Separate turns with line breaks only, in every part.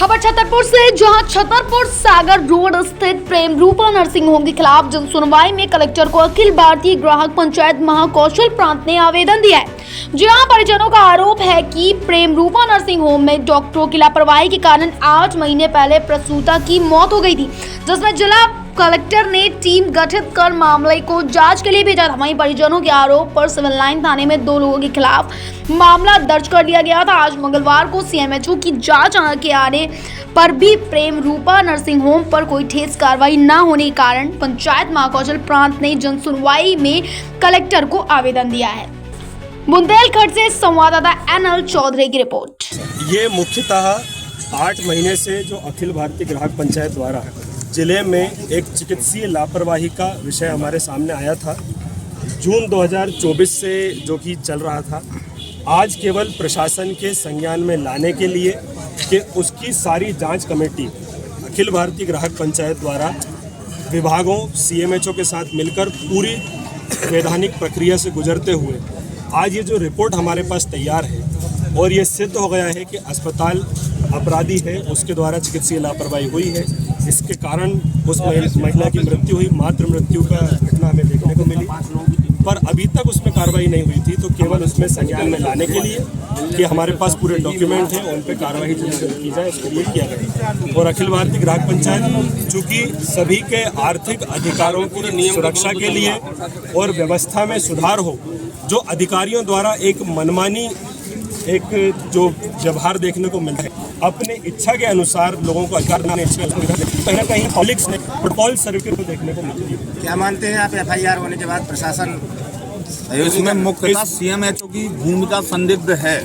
खबर छतरपुर से, जहां छतरपुर सागर रोड स्थित प्रेम रूपा नर्सिंग होम के खिलाफ जन सुनवाई में कलेक्टर को अखिल भारतीय ग्राहक पंचायत महाकौशल प्रांत ने आवेदन दिया है। जहां परिजनों का आरोप है कि प्रेम रूपा नर्सिंग होम में डॉक्टरों की लापरवाही के कारण 8 महीने पहले प्रसूता की मौत हो गई थी, जिसमें जिला कलेक्टर ने टीम गठित कर मामले को जांच के लिए भेजा था। वहीं परिजनों के आरोप पर सिविल लाइन थाने में 2 लोगों के खिलाफ मामला दर्ज कर लिया गया था। आज मंगलवार को सीएमएचओ की जांच के आने पर भी प्रेम रूपा नर्सिंग होम पर कोई ठोस कार्रवाई न होने के कारण पंचायत महाकौशल प्रांत ने जन सुनवाई में कलेक्टर को आवेदन दिया है। बुंदेलखंड से संवाददाता एनएल चौधरी की रिपोर्ट।
ये मुख्यतः 8 महीने से जो अखिल भारतीय ग्राहक पंचायत द्वारा जिले में एक चिकित्सीय लापरवाही का विषय हमारे सामने आया था जून 2024 से, जो कि चल रहा था। आज केवल प्रशासन के संज्ञान में लाने के लिए कि उसकी सारी जांच कमेटी अखिल भारतीय ग्राहक पंचायत द्वारा विभागों सीएमएचओ के साथ मिलकर पूरी वैधानिक प्रक्रिया से गुजरते हुए आज ये जो रिपोर्ट हमारे पास तैयार है और ये सिद्ध हो गया है कि अस्पताल अपराधी है, उसके द्वारा चिकित्सीय लापरवाही हुई है। इसके कारण उस महिला की मृत्यु हुई, मातृ मृत्यु का घटना हमें देखने को मिली, पर अभी तक उसमें कार्रवाई नहीं हुई थी। तो केवल उसमें संज्ञान में लाने के लिए कि हमारे पास पूरे डॉक्यूमेंट हैं, उन पर कार्रवाई जल्द से जल्द की जाए, उसके लिए किया गया। और अखिल भारतीय ग्राहक पंचायत चूँकि सभी के आर्थिक अधिकारों की सुरक्षा के लिए और व्यवस्था में सुधार हो, जो अधिकारियों द्वारा एक मनमानी एक जो व्यवहार देखने को मिलता है, अपने इच्छा के अनुसार लोगों को अधिकार देने कहीं ना कहीं पॉलिटिक्स में प्रोटोकॉल सर्किट को देखने को मिलती है।
क्या मानते हैं आप एफआईआर होने के बाद प्रशासन
इसमें मुख्यतः सीएमएचओ की भूमिका संदिग्ध है।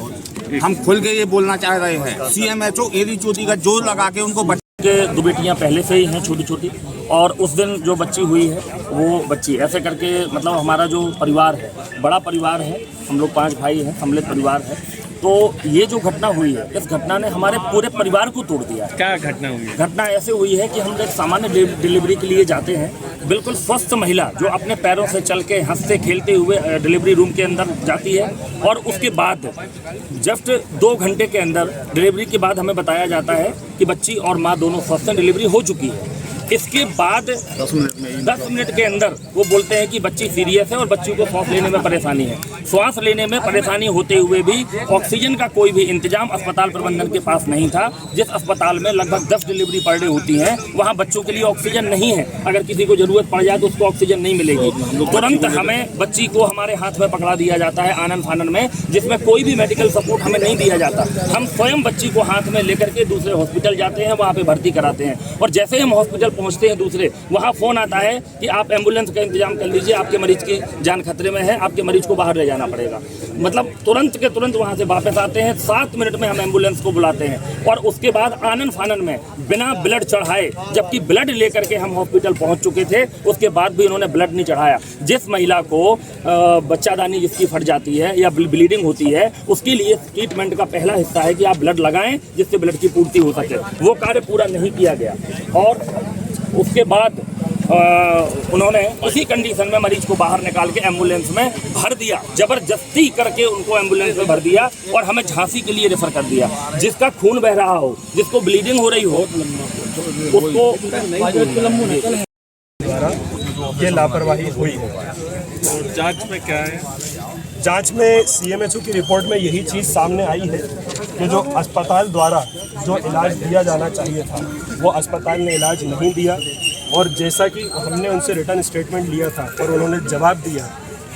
हम खुल के ये बोलना चाह रहे हैं, सीएमएचओ एडी चोटी का जोर लगा के उनको
के 2 बेटियां पहले से ही हैं छोटी छोटी, और उस दिन जो बच्ची हुई है वो बच्ची ऐसे करके, मतलब हमारा जो परिवार है बड़ा परिवार है, हम लोग 5 भाई हैं, सम्मिलित परिवार है। तो ये जो घटना हुई है, इस घटना ने हमारे पूरे परिवार को तोड़ दिया।
क्या घटना हुई है?
घटना ऐसे हुई है कि हम एक सामान्य डिलीवरी के लिए जाते हैं, बिल्कुल स्वस्थ महिला जो अपने पैरों से चल के हंसते खेलते हुए डिलीवरी रूम के अंदर जाती है, और उसके बाद जस्ट 2 घंटे के अंदर डिलीवरी के बाद हमें बताया जाता है कि बच्ची और माँ दोनों स्वस्थ हैं, डिलीवरी हो चुकी है। इसके बाद 10 मिनट के अंदर वो बोलते हैं कि बच्ची सीरियस है और बच्ची को सांस लेने में परेशानी है। सांस लेने में परेशानी होते हुए भी ऑक्सीजन का कोई भी इंतजाम अस्पताल प्रबंधन के पास नहीं था। जिस अस्पताल में लगभग 10 डिलीवरी पर डे होती हैं, वहाँ बच्चों के लिए ऑक्सीजन नहीं है। अगर किसी को जरूरत पड़ जाए तो उसको ऑक्सीजन नहीं मिलेगी। तुरंत हमें बच्ची को हमारे हाथ में पकड़ा दिया जाता है आनन फानन में, जिसमें कोई भी मेडिकल सपोर्ट हमें नहीं दिया जाता। हम स्वयं बच्ची को हाथ में लेकर के दूसरे हॉस्पिटल जाते हैं, वहाँ पे भर्ती कराते हैं, और जैसे ही हम हॉस्पिटल पहुंचते हैं दूसरे, वहां फोन आता है कि आप एम्बुलेंस का इंतजाम कर लीजिए, आपके मरीज की जान खतरे में है, आपके मरीज को बाहर ले जाना पड़ेगा। मतलब तुरंत के तुरंत वहां से वापस आते हैं, 7 मिनट में हम एम्बुलेंस को बुलाते हैं, और उसके बाद आनन फानन में बिना ब्लड चढ़ाए, जबकि ब्लड लेकर के हम हॉस्पिटल पहुंच चुके थे, उसके बाद भी उन्होंने ब्लड नहीं चढ़ाया। जिस महिला को बच्चादानी जिसकी फट जाती है या ब्लीडिंग होती है, उसके लिए ट्रीटमेंट का पहला हिस्सा है कि आप ब्लड लगाएं जिससे ब्लड की पूर्ति हो सके। वो कार्य पूरा नहीं किया गया, और उसके बाद उन्होंने उसी कंडीशन में मरीज को बाहर निकाल के एम्बुलेंस में भर दिया, जबरदस्ती करके उनको एम्बुलेंस में भर दिया और हमें झांसी के लिए रेफर कर दिया। जिसका खून बह रहा हो, जिसको ब्लीडिंग हो रही हो, उसको
ये लापरवाही हुई है।
तो जांच में क्या है?
जांच में सीएमएचओ की रिपोर्ट में यही चीज़ सामने आई है कि जो अस्पताल द्वारा जो इलाज दिया जाना चाहिए था, वो अस्पताल ने इलाज नहीं दिया। और जैसा कि हमने उनसे रिटर्न स्टेटमेंट लिया था और उन्होंने जवाब दिया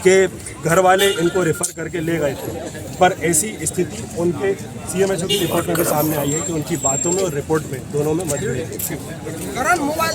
कि घर वाले इनको रेफ़र करके ले गए थे, पर ऐसी स्थिति उनके सीएमएचओ की रिपोर्ट में भी सामने आई है कि उनकी बातों में और रिपोर्ट में दोनों में मतभेद है।